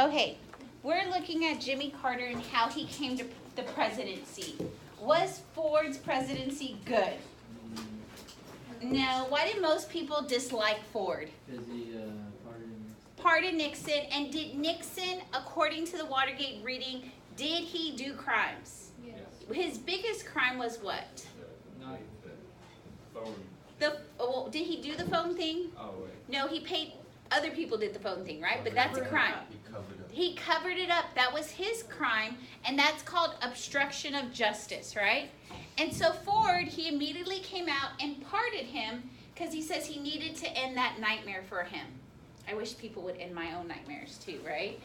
Okay, we're looking at Jimmy Carter and how he came to the presidency. Was Ford's presidency good? No. Why did most people dislike Ford? Because he Pardoned Nixon. And did Nixon, according to the Watergate reading, did he do crimes? Yes. His biggest crime was what? not Phone. Did he do the phone thing? Oh, wait. No, he paid, other people did the phone thing, right? But that's a crime. He covered it up. That was his crime, and that's called obstruction of justice, right? And so Ford, he immediately came out and pardoned him because he says he needed to end that nightmare for him. I wish people would end my own nightmares too, right?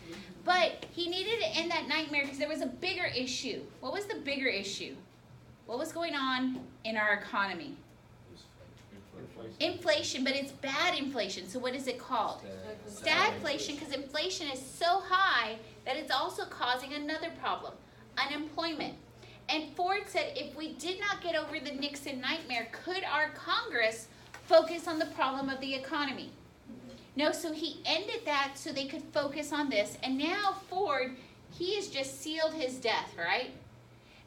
But he needed to end that nightmare because there was a bigger issue. What was the bigger issue? What was going on in our economy? Inflation, but it's bad inflation. So what is it called? Stagflation, because inflation is so high that it's also causing another problem, unemployment. And Ford said if we did not get over the Nixon nightmare, could our Congress focus on the problem of the economy? No, so he ended that so they could focus on this. And now Ford, he has just sealed his death, right?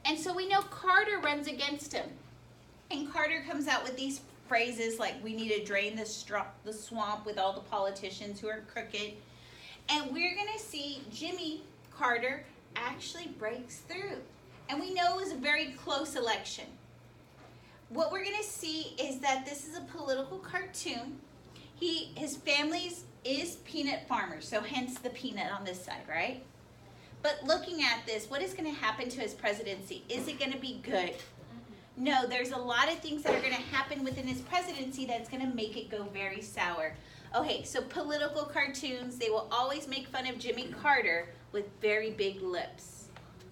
And so we know Carter runs against him. And Carter comes out with these phrases like, we need to drain the swamp with all the politicians who are crooked. And we're going to see Jimmy Carter actually breaks through. And we know it was a very close election. What we're going to see is that this is a political cartoon. His family is peanut farmers, so hence the peanut on this side, right? But looking at this, what is going to happen to his presidency? Is it going to be good? No, there's a lot of things that are going to happen within his presidency that's going to make it go very sour. Okay, so political cartoons, they will always make fun of Jimmy Carter with very big lips.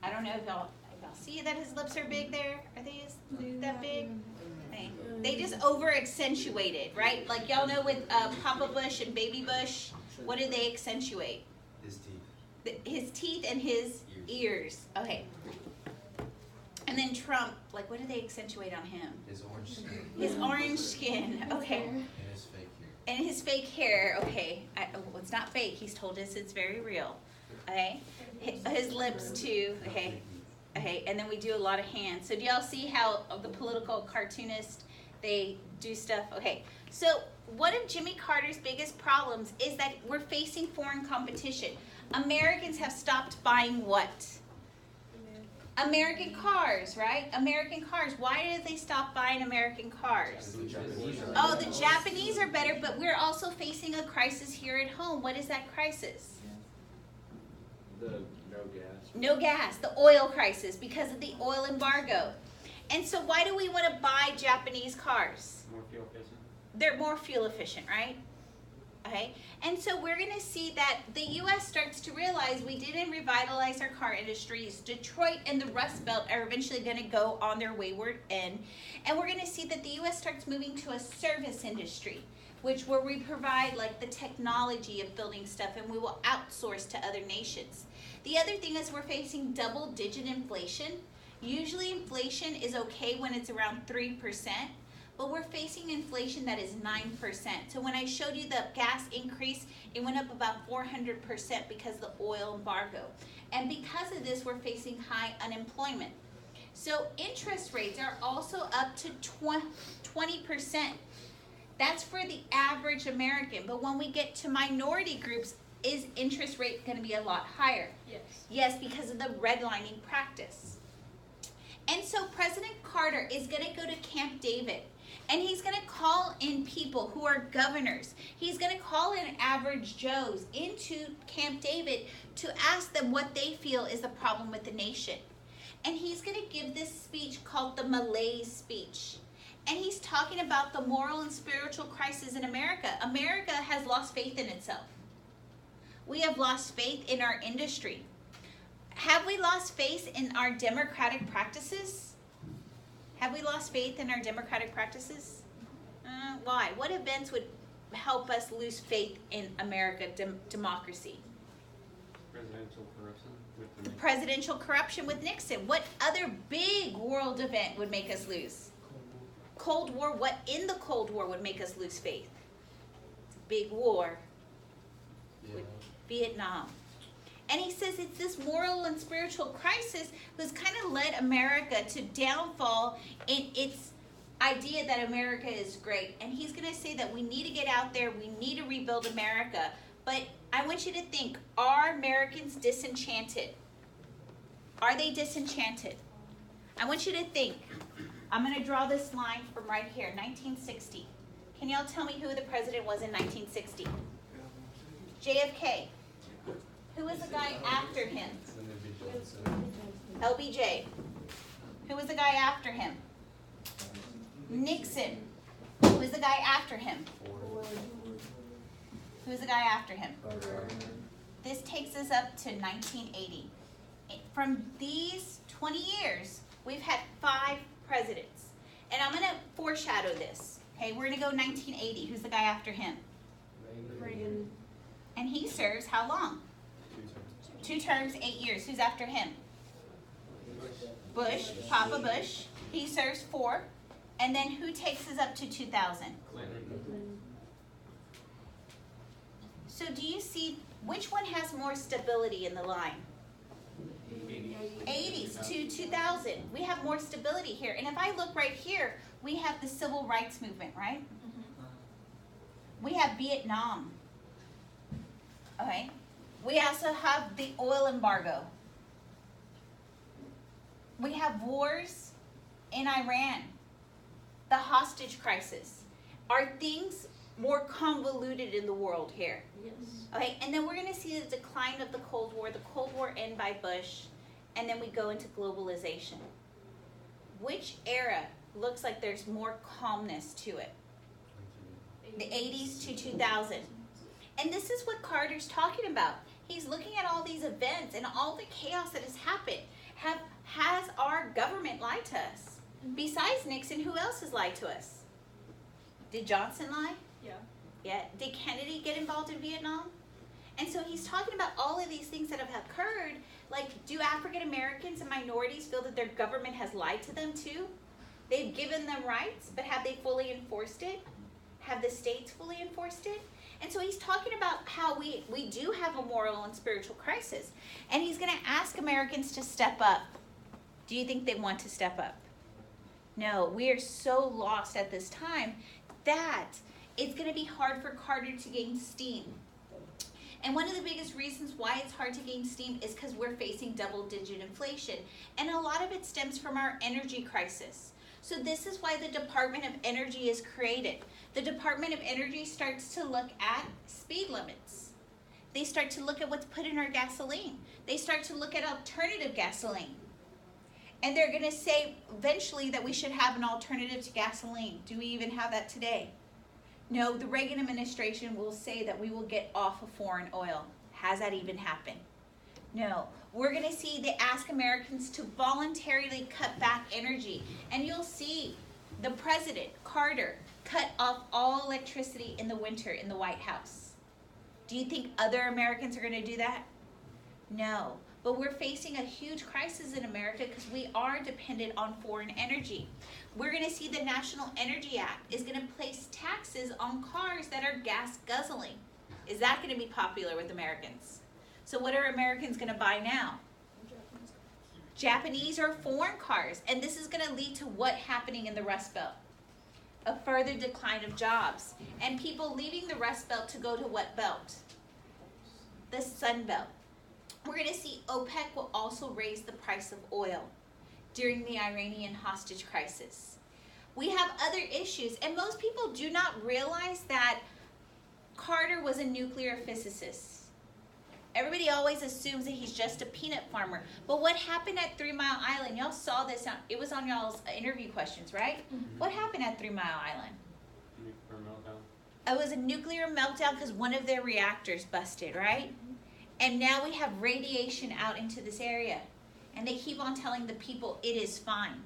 I don't know if y'all see that his lips are big there. Are they that big? Okay. They just over accentuated, right? Like y'all know with Papa Bush and Baby Bush, what do they accentuate? His teeth. His teeth and his ears. Okay. And then Trump, like what do they accentuate on him? His orange skin. His orange skin, okay. And his fake hair. And his fake hair, okay. Well, it's not fake, he's told us it's very real, okay. His lips too, okay. Okay, and then we do a lot of hands. So do y'all see how the political cartoonists, they do stuff? Okay, so one of Jimmy Carter's biggest problems is that we're facing foreign competition. Americans have stopped buying what? American cars, right? American cars. Why did they stop buying American cars? Oh, the Japanese are better, but we're also facing a crisis here at home. What is that crisis? The no gas. No gas, the oil crisis because of the oil embargo. And so why do we want to buy Japanese cars? More fuel efficient. They're more fuel efficient, right? Okay, and so we're going to see that the U.S. starts to realize we didn't revitalize our car industries. Detroit and the Rust Belt are eventually going to go on their wayward end. And we're going to see that the U.S. starts moving to a service industry, where we provide like the technology of building stuff and we will outsource to other nations. The other thing is we're facing double-digit inflation. Usually inflation is okay when it's around 3%. But we're facing inflation that is 9%. So when I showed you the gas increase, it went up about 400% because of the oil embargo. And because of this, we're facing high unemployment. So interest rates are also up to 20%. That's for the average American. But when we get to minority groups, is interest rate going to be a lot higher? Yes. Yes, because of the redlining practice. And so President Carter is going to go to Camp David. And he's going to call in people who are governors. He's going to call in average Joes into Camp David to ask them what they feel is the problem with the nation. And he's going to give this speech called the Malaise speech. And he's talking about the moral and spiritual crisis in America. America has lost faith in itself. We have lost faith in our industry. Have we lost faith in our democratic practices? Have we lost faith in our democratic practices? Why? What events would help us lose faith in America democracy? Presidential corruption with the Nixon. Presidential corruption with Nixon. What other big world event would make us lose? Cold War. What in the Cold War would make us lose faith? It's a big war. Vietnam. And he says it's this moral and spiritual crisis who's kind of led America to downfall in its idea that America is great. And he's going to say that we need to get out there, we need to rebuild America. But I want you to think, are Americans disenchanted? Are they disenchanted? I want you to think. I'm going to draw this line from right here, 1960. Can y'all tell me who the president was in 1960? JFK. Who was the guy after him? LBJ. Who was the guy after him? Nixon. Who was the guy after him? Who was the guy after him? This takes us up to 1980. From these 20 years, we've had 5 presidents. And I'm going to foreshadow this. Okay, we're going to go 1980. Who's the guy after him? Reagan. And he serves how long? 2 terms, 8 years. Who's after him? Bush, Papa Bush. He serves 4. And then who takes us up to 2000? Clinton. So do you see which one has more stability in the line? 80s to 2000. We have more stability here. And if I look right here, we have the civil rights movement, right? We have Vietnam. Okay. We also have the oil embargo. We have wars in Iran. The hostage crisis. Are things more convoluted in the world here? Yes. Okay, and then we're going to see the decline of the Cold War. The Cold War end by Bush, and then we go into globalization. Which era looks like there's more calmness to it? The 80s to 2000. And this is what Carter's talking about. He's looking at all these events and all the chaos that has happened. Has our government lied to us? Besides Nixon, who else has lied to us? Did Johnson lie? Yeah. Yeah. Did Kennedy get involved in Vietnam? And so he's talking about all of these things that have occurred. Like, do African Americans and minorities feel that their government has lied to them too? They've given them rights, but have they fully enforced it? Have the states fully enforced it? And so he's talking about how we do have a moral and spiritual crisis. And he's going to ask Americans to step up. Do you think they want to step up? No, we are so lost at this time that it's going to be hard for Carter to gain steam. And one of the biggest reasons why it's hard to gain steam is because we're facing double-digit inflation. And a lot of it stems from our energy crisis. So this is why the Department of Energy is created. The Department of Energy starts to look at speed limits. They start to look at what's put in our gasoline. They start to look at alternative gasoline. And they're going to say eventually that we should have an alternative to gasoline. Do we even have that today? No, the Reagan administration will say that we will get off of foreign oil. Has that even happened? No. We're going to see they ask Americans to voluntarily cut back energy. And you'll see the president, Carter, cut off all electricity in the winter in the White House. Do you think other Americans are going to do that? No. But we're facing a huge crisis in America because we are dependent on foreign energy. We're going to see the National Energy Act is going to place taxes on cars that are gas guzzling. Is that going to be popular with Americans? So what are Americans going to buy now? Japanese or foreign cars. And this is going to lead to what happening in the Rust Belt? A further decline of jobs. And people leaving the Rust Belt to go to what belt? The Sun Belt. We're going to see OPEC will also raise the price of oil during the Iranian hostage crisis. We have other issues, and most people do not realize that Carter was a nuclear physicist. Everybody always assumes that he's just a peanut farmer. But what happened at 3 Mile Island? Y'all saw this. It was on y'all's interview questions, right? Mm-hmm. What happened at 3 Mile Island? Nuclear meltdown. It was a nuclear meltdown because one of their reactors busted, right? Mm-hmm. And now we have radiation out into this area. And they keep on telling the people it is fine.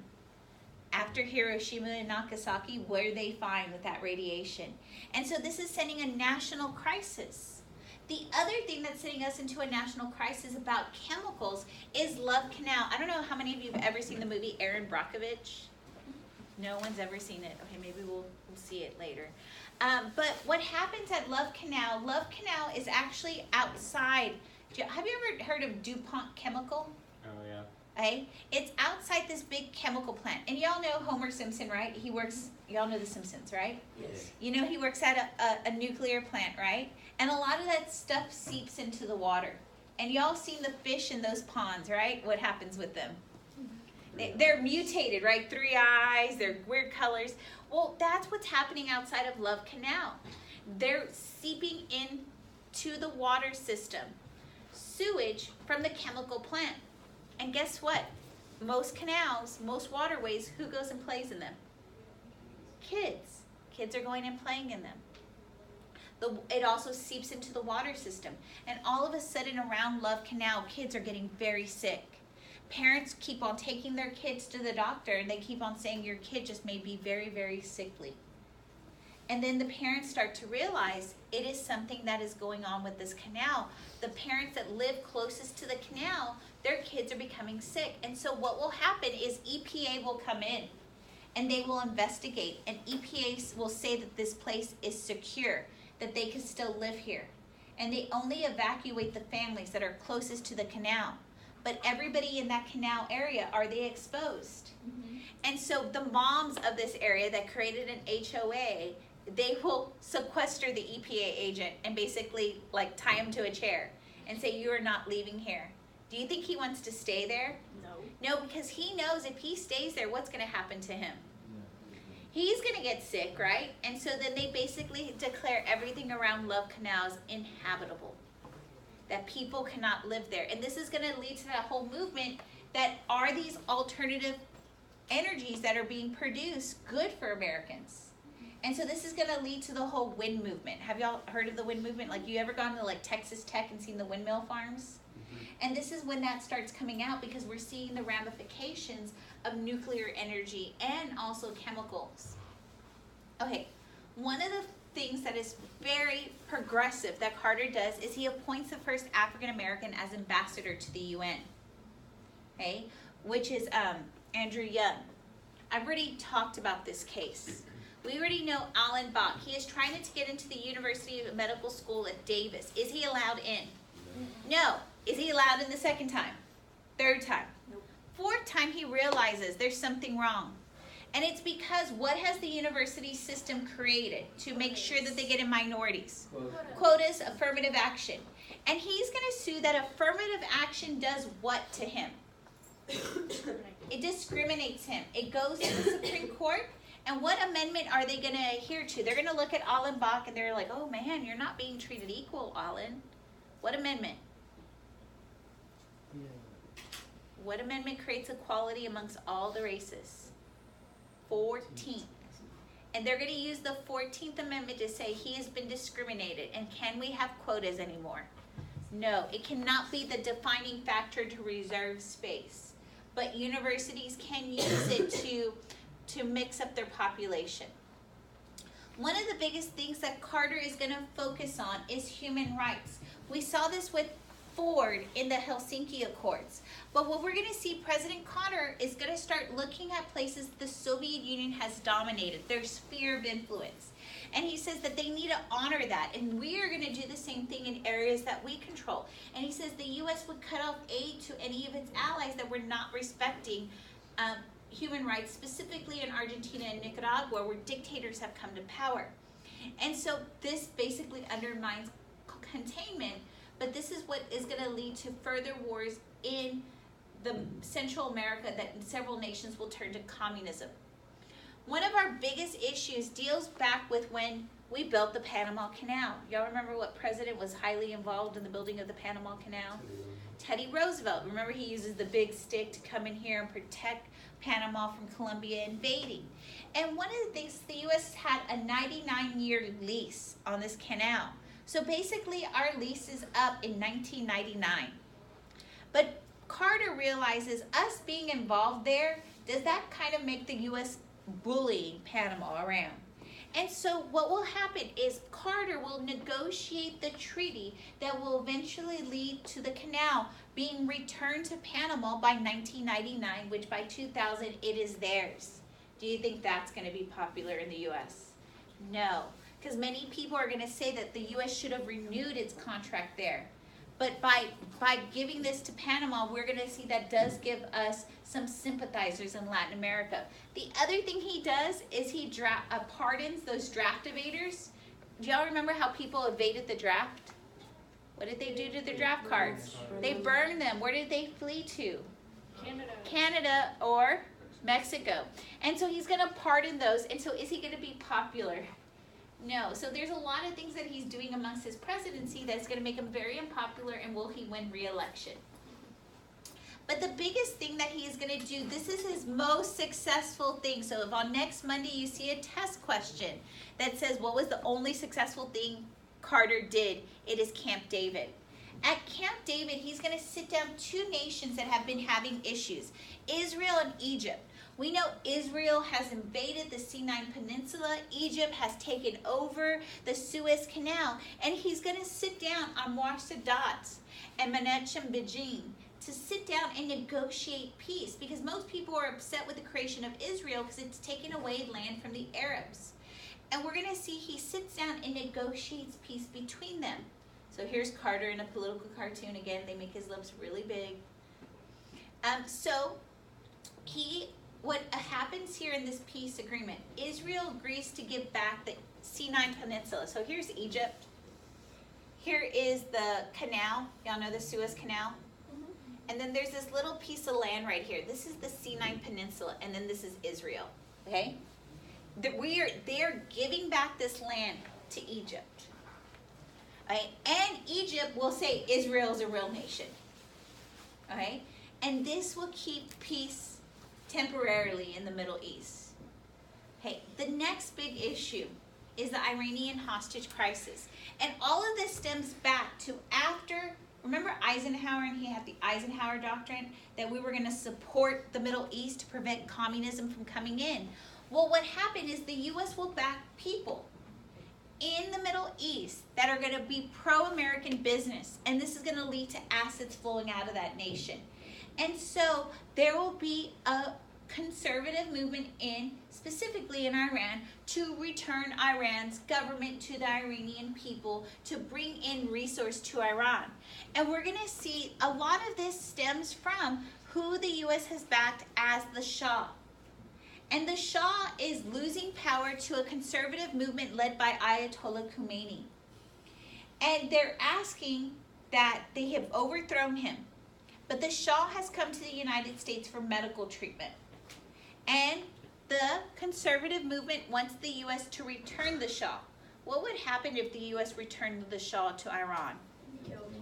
After Hiroshima and Nagasaki, were they fine with that radiation? And so this is sending a national crisis. The other thing that's sending us into a national crisis about chemicals is Love Canal. I don't know how many of you have ever seen the movie Erin Brockovich. No one's ever seen it. Okay, maybe we'll see it later. But what happens at Love Canal is actually outside Have you ever heard of DuPont Chemical? Oh, yeah. Okay? It's outside this big chemical plant. And y'all know Homer Simpson, right? He works, y'all know the Simpsons, right? Yes. You know he works at a nuclear plant, right? And a lot of that stuff seeps into the water. And y'all seen the fish in those ponds, right? What happens with them? They're mutated, right? 3 eyes, they're weird colors. Well, that's what's happening outside of Love Canal. They're seeping into the water system. Sewage from the chemical plant. And guess what? Most canals, most waterways, who goes and plays in them? Kids. Kids are going and playing in them. It also seeps into the water system. And all of a sudden around Love Canal, kids are getting very sick. Parents keep on taking their kids to the doctor and they keep on saying your kid just may be very, very sickly. And then the parents start to realize it is something that is going on with this canal. The parents that live closest to the canal, their kids are becoming sick. And so what will happen is EPA will come in and they will investigate. And EPA will say that this place is secure, that they can still live here. And they only evacuate the families that are closest to the canal. But everybody in that canal area, are they exposed? Mm-hmm. And so the moms of this area that created an HOA, they will sequester the EPA agent and basically like tie him to a chair and say, you are not leaving here. Do you think he wants to stay there? No, because he knows if he stays there, what's going to happen to him? He's going to get sick, right? And so then they basically declare everything around Love Canal as inhabitable, that people cannot live there. And this is going to lead to that whole movement that are these alternative energies that are being produced good for Americans? And so this is going to lead to the whole wind movement. Have y'all heard of the wind movement? Like, you ever gone to like Texas Tech and seen the windmill farms? Mm-hmm. And this is when that starts coming out because we're seeing the ramifications of nuclear energy and also chemicals. Okay, one of the things that is very progressive that Carter does is he appoints the first African American as ambassador to the UN, okay, which is Andrew Young. I've already talked about this case. We already know Alan Bach. He is trying to get into the University of Medical School at Davis. Is he allowed in? No. Is he allowed in the second time? Third time? Nope. Fourth time he realizes there's something wrong. And it's because what has the university system created to make sure that they get in minorities? Quotas, affirmative action. And he's going to sue that affirmative action does what to him? It discriminates him. It goes to the Supreme Court. And what amendment are they going to adhere to? They're going to look at Alan Bach and they're like, oh man, you're not being treated equal, Alan. What amendment? What amendment creates equality amongst all the races? 14th. And they're going to use the 14th Amendment to say he has been discriminated. And can we have quotas anymore? No, it cannot be the defining factor to reserve space. But universities can use it to mix up their population. One of the biggest things that Carter is going to focus on is human rights. We saw this with Ford in the Helsinki Accords. But what we're going to see, President Carter is going to start looking at places the Soviet Union has dominated, their sphere of influence. And he says that they need to honor that. And we are going to do the same thing in areas that we control. And he says the U.S. would cut off aid to any of its allies that were not respecting human rights, specifically in Argentina and Nicaragua, where dictators have come to power. And so this basically undermines containment, but this is what is going to lead to further wars in the Central America that several nations will turn to communism. One of our biggest issues deals back with when we built the Panama Canal. Y'all remember what president was highly involved in the building of the Panama Canal? Teddy Roosevelt. Remember, he uses the big stick to come in here and protect Panama from Colombia invading. And one of the things, the U.S. had a 99-year lease on this canal. So basically, our lease is up in 1999. But Carter realizes us being involved there, does that kind of make the U.S. bullying Panama around? And so what will happen is Carter will negotiate the treaty that will eventually lead to the canal being returned to Panama by 1999, which by 2000 it is theirs. Do you think that's going to be popular in the U.S.? No, because many people are going to say that the U.S. should have renewed its contract there. But by giving this to Panama, we're going to see that does give us some sympathizers in Latin America. The other thing he does is he pardons those draft evaders. Do y'all remember how people evaded the draft? What did they do to the draft cards? They burned them. Where did they flee to? Canada or Mexico. And so he's going to pardon those. And so is he going to be popular? No. So there's a lot of things that he's doing amongst his presidency that's going to make him very unpopular, and will he win re-election? But the biggest thing that he is going to do, this is his most successful thing. So if on next Monday you see a test question that says, what was the only successful thing Carter did? It is Camp David. At Camp David, he's going to sit down two nations that have been having issues, Israel and Egypt. We know Israel has invaded the Sinai Peninsula. Egypt has taken over the Suez Canal. And he's going to sit down on Sadat and Menachem Begin to sit down and negotiate peace, because most people are upset with the creation of Israel because it's taken away land from the Arabs. And we're going to see he sits down and negotiates peace between them. So here's Carter in a political cartoon. Again, they make his lips really big. What happens here in this peace agreement, Israel agrees to give back the Sinai Peninsula. So here's Egypt. Here is the canal. Y'all know the Suez Canal? And then there's this little piece of land right here. This is the Sinai Peninsula, and then this is Israel. Okay? They're giving back this land to Egypt. Okay? And Egypt will say Israel is a real nation. Okay? And this will keep peace temporarily in the Middle East. Okay, the next big issue is the Iranian hostage crisis. And all of this stems back to after, remember Eisenhower, and he had the Eisenhower Doctrine that we were going to support the Middle East to prevent communism from coming in. Well, what happened is the U.S. will back people in the Middle East that are going to be pro-American business, and this is going to lead to assets flowing out of that nation. And so there will be a conservative movement specifically in Iran, to return Iran's government to the Iranian people, to bring in resource to Iran. And we're going to see a lot of this stems from who the U.S. has backed as the Shah. And the Shah is losing power to a conservative movement led by Ayatollah Khomeini. And they're asking that they have overthrown him. But the Shah has come to the United States for medical treatment. And the conservative movement wants the U.S. to return the Shah. What would happen if the U.S. returned the Shah to Iran?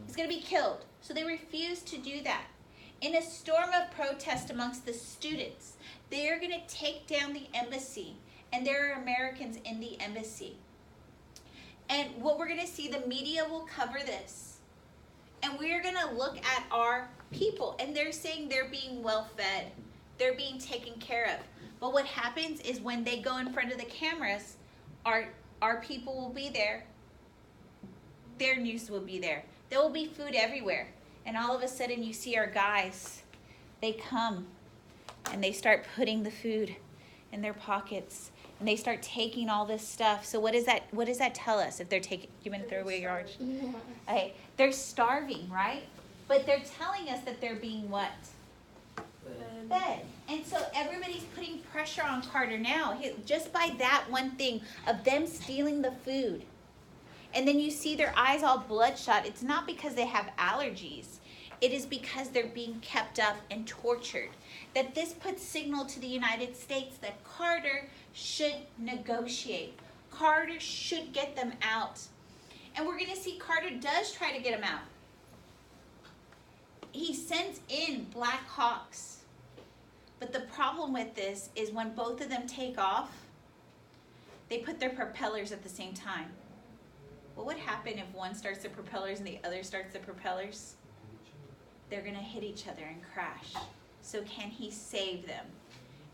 He's going to be killed. So they refuse to do that. In a storm of protest amongst the students, they are going to take down the embassy. And there are Americans in the embassy. And what we're going to see, the media will cover this. And we're going to look at our people. And they're saying they're being well fed. They're being taken care of. But what happens is when they go in front of the cameras, our people will be there. Their news will be there. There will be food everywhere. And all of a sudden you see our guys. They come and they start putting the food in their pockets. And they start taking all this stuff. So what does that tell us if they're taking, you want to throw away your orange? Yeah. Okay, they're starving, right? But they're telling us that they're being what? Fed. And so everybody's putting pressure on Carter now, just by that one thing of them stealing the food. And then you see their eyes all bloodshot. It's not because they have allergies. It is because they're being kept up and tortured. That this puts signal to the United States that Carter should negotiate. Carter should get them out. And we're going to see Carter does try to get them out. He sends in Black Hawks. But the problem with this is when both of them take off, they put their propellers at the same time. What would happen if one starts the propellers and the other starts the propellers? They're going to hit each other and crash. So can he save them?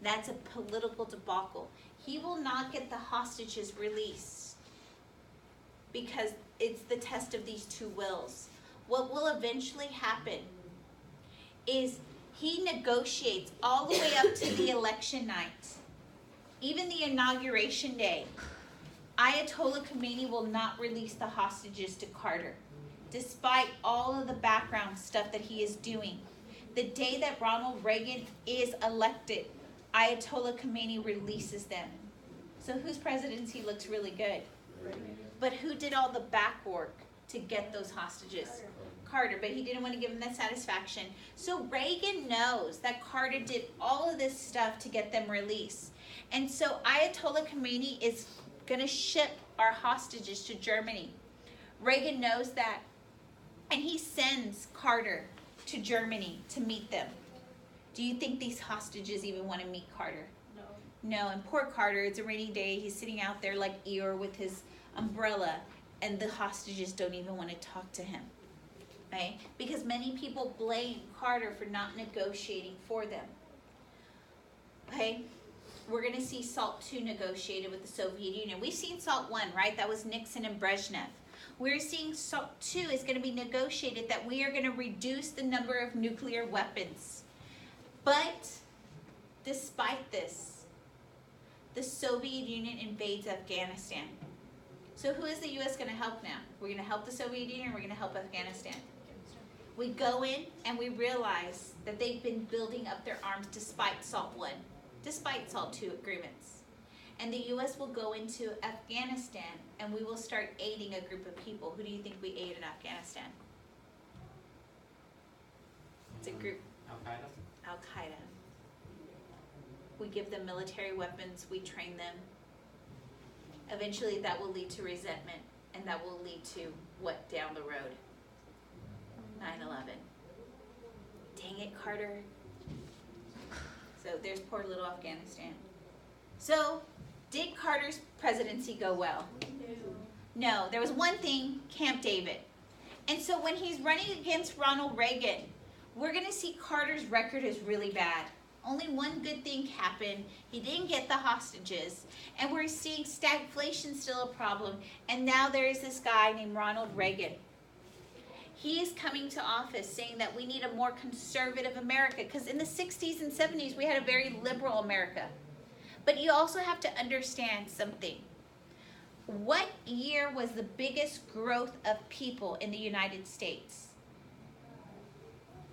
That's a political debacle. He will not get the hostages released because it's the test of these two wills. What will eventually happen is he negotiates all the way up to the election night, even the inauguration day. Ayatollah Khomeini will not release the hostages to Carter. despite all of the background stuff that he is doing. The day that Ronald Reagan is elected, Ayatollah Khomeini releases them. So whose presidency looks really good? But who did all the back work to get those hostages? Carter, but he didn't want to give them that satisfaction. So Reagan knows that Carter did all of this stuff to get them released. And so Ayatollah Khomeini is going to ship our hostages to Germany. Reagan knows that. And he sends Carter to Germany to meet them. Do you think these hostages even want to meet Carter? No, and poor Carter, it's a rainy day. He's sitting out there like Eeyore with his umbrella, and the hostages don't even want to talk to him. Right? Because many people blame Carter for not negotiating for them. Okay? We're going to see SALT II negotiated with the Soviet Union. We've seen SALT I, right? That was Nixon and Brezhnev. We're seeing SALT II is going to be negotiated, that we are going to reduce the number of nuclear weapons. But despite this, the Soviet Union invades Afghanistan. So who is the U.S. going to help now? We're going to help the Soviet Union, or we're going to help Afghanistan? We go in and we realize that they've been building up their arms despite SALT I, despite SALT II agreements. And the U.S. will go into Afghanistan and we will start aiding a group of people. Who do you think we aid in Afghanistan? It's a group. Al-Qaeda? Al-Qaeda. We give them military weapons, we train them. Eventually that will lead to resentment, and that will lead to what down the road? 9/11. Dang it, Carter. So there's poor little Afghanistan. So, did Carter's presidency go well? No. There was one thing, Camp David. And so when he's running against Ronald Reagan, we're going to see Carter's record is really bad. Only one good thing happened. He didn't get the hostages. And we're seeing stagflation still a problem. And now there is this guy named Ronald Reagan. He is coming to office saying that we need a more conservative America. Because in the 60s and 70s, we had a very liberal America. But you also have to understand something. What year was the biggest growth of people in the United States?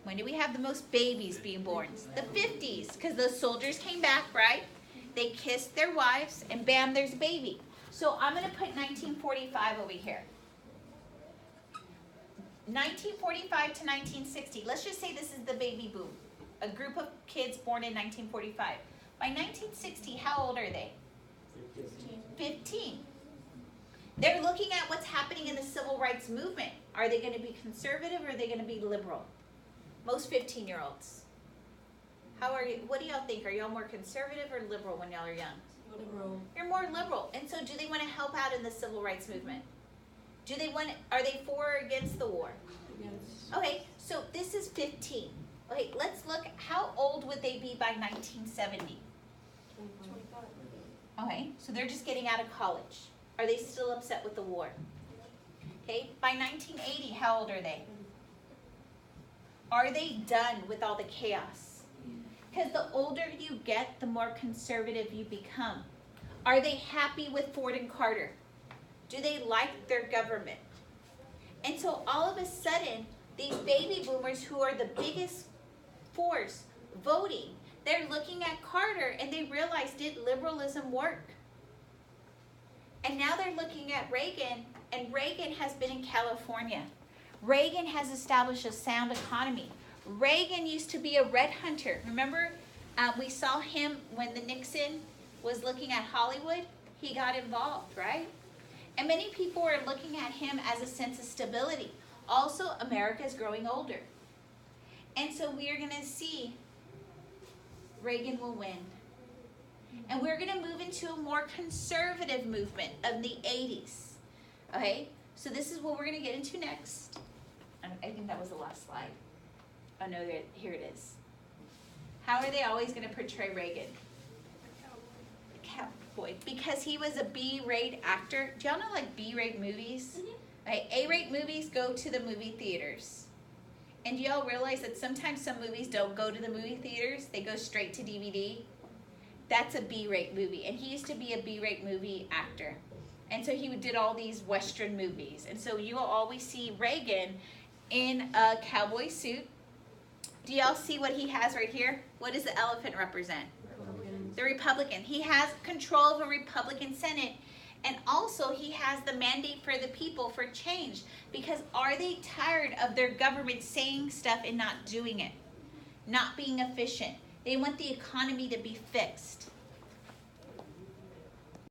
When do we have the most babies being born? The 50s, because those soldiers came back, right? They kissed their wives, and bam, there's a baby. So I'm going to put 1945 over here. 1945 to 1960. Let's just say this is the baby boom. A group of kids born in 1945. By 1960, how old are they? 15. They're looking at what's happening in the civil rights movement. Are they going to be conservative, or are they going to be liberal? Most 15-year-olds. How are you? What do y'all think? Are y'all more conservative or liberal when y'all are young? Liberal. You're more liberal. And so do they want to help out in the civil rights movement? Do they want? Are they for or against the war? Yes. Okay, so this is 15. Okay, let's look. How old would they be by 1970? 25. Okay, so they're just getting out of college. Are they still upset with the war? Okay, by 1980, how old are they? Are they done with all the chaos? Because the older you get, the more conservative you become. Are they happy with Ford and Carter? Do they like their government? And so all of a sudden, these baby boomers who are the biggest force voting, they're looking at Carter and they realize, did liberalism work? And now they're looking at Reagan, and Reagan has been in California. Reagan has established a sound economy. Reagan used to be a red hunter. Remember, we saw him when the Nixon was looking at Hollywood. He got involved, right? And many people are looking at him as a sense of stability. Also, America is growing older. And so we are going to see Reagan will win. And we're going to move into a more conservative movement of the 80s. Okay? So this is what we're going to get into next. I think that was the last slide. Oh no, here it is. How are they always going to portray Reagan? Cowboy. Because he was a B-rate actor. Do y'all know like B-rate movies? Mm-hmm. Right? A-rate movies go to the movie theaters. And do y'all realize that sometimes some movies don't go to the movie theaters? They go straight to DVD. That's a B-rate movie. And he used to be a B-rate movie actor. And so he did all these Western movies. And so you will always see Reagan in a cowboy suit. Do y'all see what he has right here? What does the elephant represent? Republicans. The Republican. He has control of a Republican Senate. And also he has the mandate for the people for change. Because are they tired of their government saying stuff and not doing it? Not being efficient. They want the economy to be fixed.